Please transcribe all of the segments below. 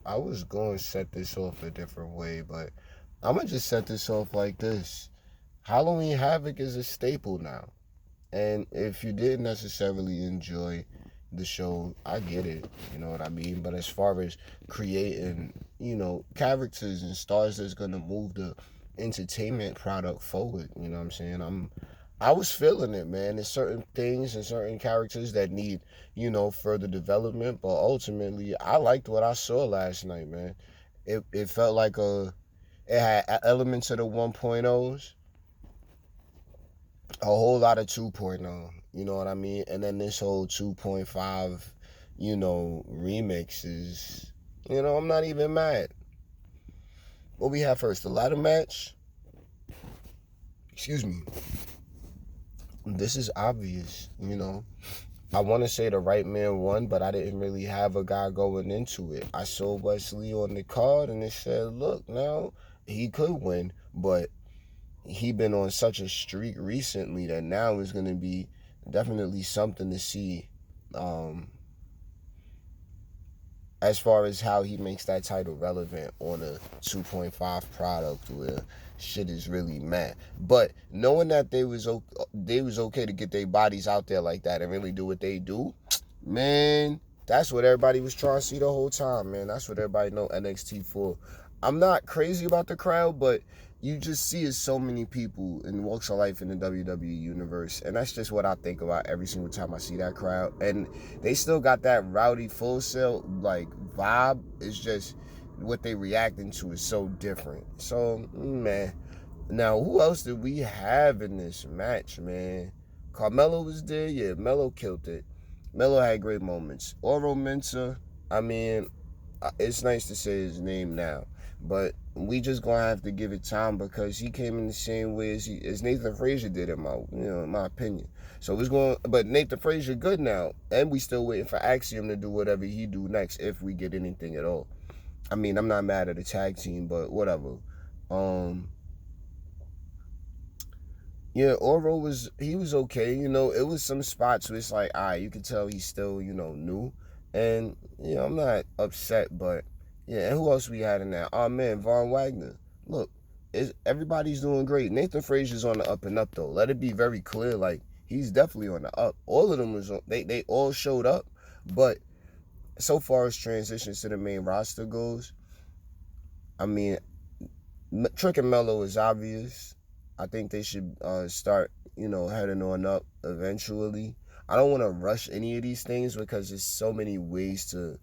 I was going to set this off a different way, but I'm going to just set this off like this. Halloween Havoc is a staple now. And if you didn't necessarily enjoy the show, I get it, you know what I mean? But as far as creating, characters and stars that's going to move the entertainment product forward, you know what I'm saying? I was feeling it, man. There's certain things and certain characters that need, further development, but ultimately I liked what I saw last night, man. It felt like it had elements of the 1.0s, a whole lot of 2.0, you know what I mean? And then this whole 2.5, remix is, I'm not even mad. What we have first, the ladder match. Excuse me. This is obvious, I want to say the right man won, but I didn't really have a guy going into it. I saw Wesley on the card and it said, look, now he could win, but he been on such a streak recently that now is going to be definitely something to see as far as how he makes that title relevant on a 2.5 product where shit is really mad. But knowing that they was okay to get their bodies out there like that and really do what they do, man, that's what everybody was trying to see the whole time, man. That's what everybody know NXT for. I'm not crazy about the crowd, but you just see it so many people in walks of life in the WWE universe, and that's just what I think about every single time I see that crowd. And they still got that rowdy Full Sail like vibe. It's just what they reacting to is so different. So man, now who else did we have in this match, man? Carmelo was there. Yeah, Melo killed it. Melo had great moments. Oro Mensah, I mean, it's nice to say his name now, but we just gonna have to give it time because he came in the same way as Nathan Frazier did in my opinion. So it's going, but Nathan Frazier good now, and we still waiting for Axiom to do whatever he do next if we get anything at all. I mean, I'm not mad at the tag team, but whatever. Yeah, Oro was okay. It was some spots where it's like, you can tell he's still, new. And, I'm not upset, but yeah, and who else we had in there? Oh man, Von Wagner. Look, everybody's doing great. Nathan Frazier's on the up and up though. Let it be very clear, like he's definitely on the up. All of them was on, they all showed up, but so far as transitions to the main roster goes, I mean, Trick and Mello is obvious. I think they should start, heading on up eventually. I don't want to rush any of these things because there's so many ways to,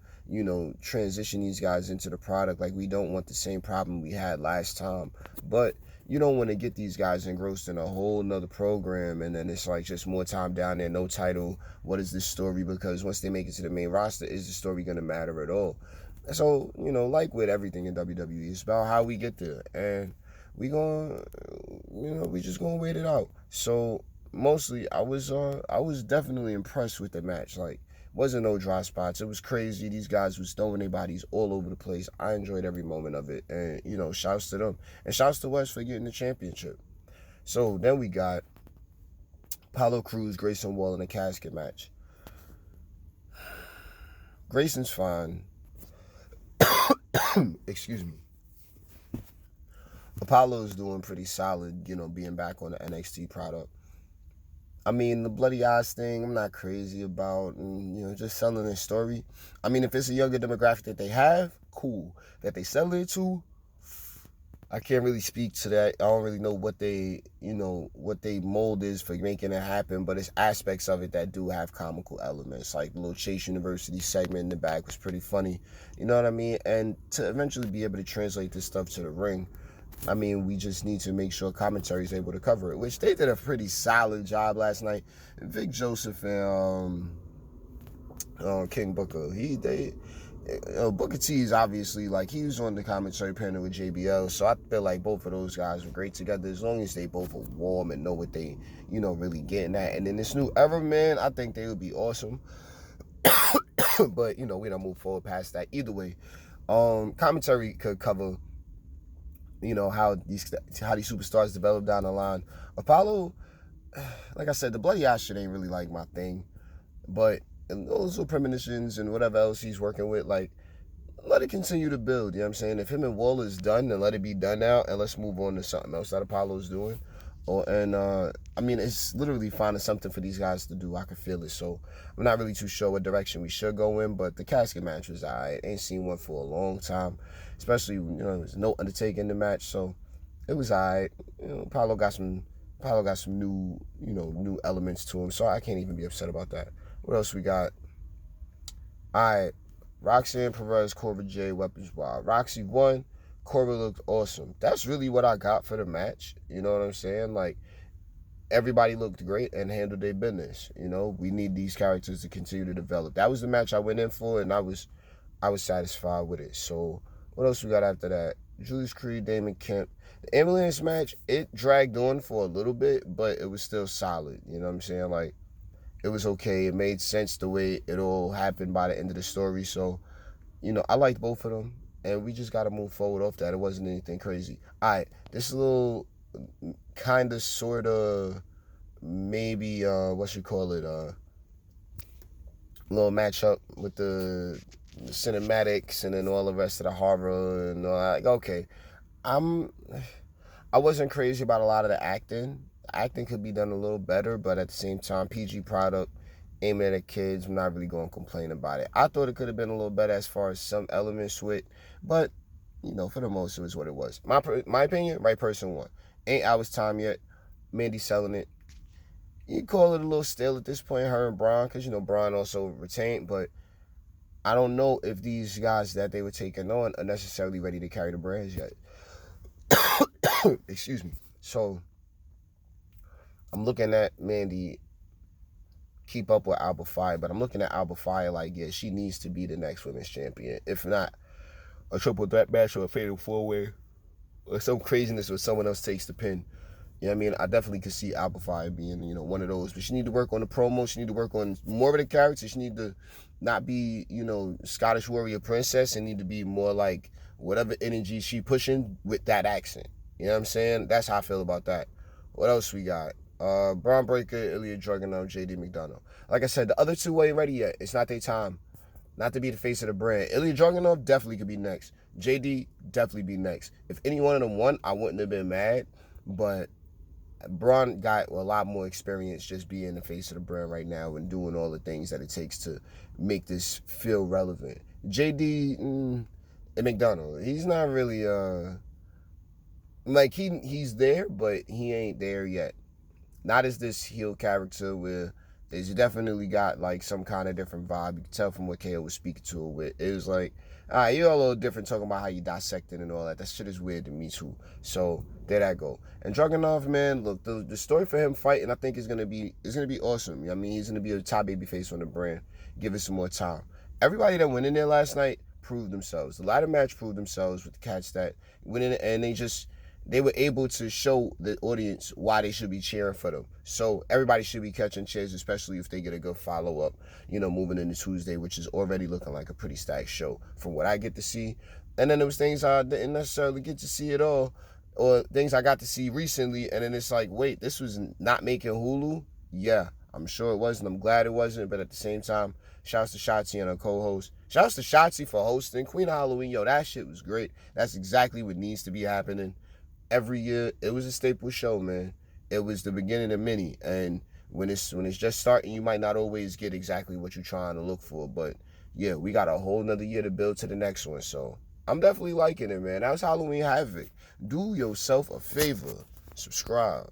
transition these guys into the product. Like, we don't want the same problem we had last time. But you don't want to get these guys engrossed in a whole nother program and then it's like just more time down there, no title. What is this story? Because once they make it to the main roster, is the story going to matter at all? So, like with everything in WWE, it's about how we get there. And we just gonna wait it out. So mostly I was definitely impressed with the match. Like, wasn't no dry spots. It was crazy. These guys was throwing their bodies all over the place. I enjoyed every moment of it. And, shouts to them. And shouts to West for getting the championship. So then we got Apollo Crews, Grayson Waller in a casket match. Grayson's fine. Excuse me. Apollo's doing pretty solid, being back on the NXT product. I mean, the Bloody Eyes thing, I'm not crazy about, and, just selling their story. I mean, if it's a younger demographic that they have, cool. That they sell it to, I can't really speak to that. I don't really know what what they mold is for making it happen, but it's aspects of it that do have comical elements. Like the little Chase University segment in the back was pretty funny. You know what I mean? And to eventually be able to translate this stuff to the ring, I mean, we just need to make sure commentary is able to cover it, which they did a pretty solid job last night. Vic Joseph and King Booker, Booker T is obviously, like, he was on the commentary panel with JBL, so I feel like both of those guys were great together as long as they both are warm and know what they, really getting at. And in this new era, man, I think they would be awesome. But, we don't move forward past that. Either way, commentary could cover how these superstars develop down the line. Apollo, like I said, the Bloody Eye shit ain't really like my thing, but those little premonitions and whatever else he's working with, like, let it continue to build. You know what I'm saying? If him and Waller's done, then let it be done now, and let's move on to something else that Apollo's doing. I mean, it's literally finding something for these guys to do. I can feel it. So I'm not really too sure what direction we should go in, but the casket match was alright. Ain't seen one for a long time, especially, you know, there's no Undertaker in the match, so it was alright. You know, Apollo got some new, you know, new elements to him, so I can't even be upset about that. What else we got? Alright, Roxanne Perez, Cora J, Weapons Wild. Roxy won. Cora looked awesome. That's really what I got for the match. You know what I'm saying? Like, everybody looked great and handled their business. You know, we need these characters to continue to develop. That was the match I went in for, and I was satisfied with it. So, what else we got after that? Julius Creed, Damon Kemp. The ambulance match, it dragged on for a little bit, but it was still solid. You know what I'm saying? Like, it was okay. It made sense the way it all happened by the end of the story. So, you know, I liked both of them, and we just got to move forward off that. It wasn't anything crazy. All right, this little kind of, sort of, maybe, what you call it, little matchup with the cinematics and then all the rest of the horror and all that. Like, okay, I wasn't crazy about a lot of the acting. The acting could be done a little better, but at the same time, PG product, aiming at kids, I'm not really going to complain about it. I thought it could have been a little better as far as some elements with, but, you know, for the most, it was what it was. My opinion, right person won. Ain't hours time yet. Mandy selling it. You call it a little stale at this point, her and Braun, because, you know, Braun also retained, but I don't know if these guys that they were taking on are necessarily ready to carry the brands yet. Excuse me. So, I'm looking at Mandy keep up with Alba Fire, but I'm looking at Alba Fire like, yeah, she needs to be the next women's champion. If not, a triple threat match or a fatal four-way or some craziness where someone else takes the pin. You know what I mean? I definitely could see Alba Fire being, you know, one of those. But she need to work on the promo. She need to work on more of the characters. She need to not be, you know, Scottish warrior princess, and need to be more like whatever energy she pushing with that accent. You know what I'm saying? That's how I feel about that. What else we got? Braun Breaker, Ilya Dragunov, JD McDonough. Like I said, the other two ain't ready yet. It's not their time. Not to be the face of the brand. Ilya Dragunov definitely could be next. JD definitely be next. If any one of them won, I wouldn't have been mad. But Braun got a lot more experience just being the face of the brand right now and doing all the things that it takes to make this feel relevant. JD and McDonough, he's not really like he's there, but he ain't there yet. Not as this heel character where it's definitely got like some kind of different vibe. You can tell from what KO was speaking to it with. It was like, all right, you're a little different talking about how you dissecting and all that. That shit is weird to me too. So there that go. And Dragunov, man, look, the story for him fighting, I think is gonna be awesome. You know what I mean, he's gonna be a top babyface on the brand. Give it some more time. Everybody that went in there last night proved themselves. The ladder match proved themselves with the cats that went in and they were able to show the audience why they should be cheering for them. So everybody should be catching cheers, especially if they get a good follow-up, you know, moving into Tuesday, which is already looking like a pretty stacked show from what I get to see. And then there was things I didn't necessarily get to see at all, or things I got to see recently, and then it's like, wait, this was not making Hulu? Yeah, I'm sure it wasn't. I'm glad it wasn't, but at the same time, shouts to Shotzi and her co-host. Shouts to Shotzi for hosting. Queen of Halloween, yo, that shit was great. That's exactly what needs to be happening. Every year, it was a staple show, man. It was the beginning of many, and when it's just starting, you might not always get exactly what you're trying to look for, but yeah, we got a whole nother year to build to the next one, so I'm definitely liking it, man. That was Halloween Havoc. Do yourself a favor. Subscribe.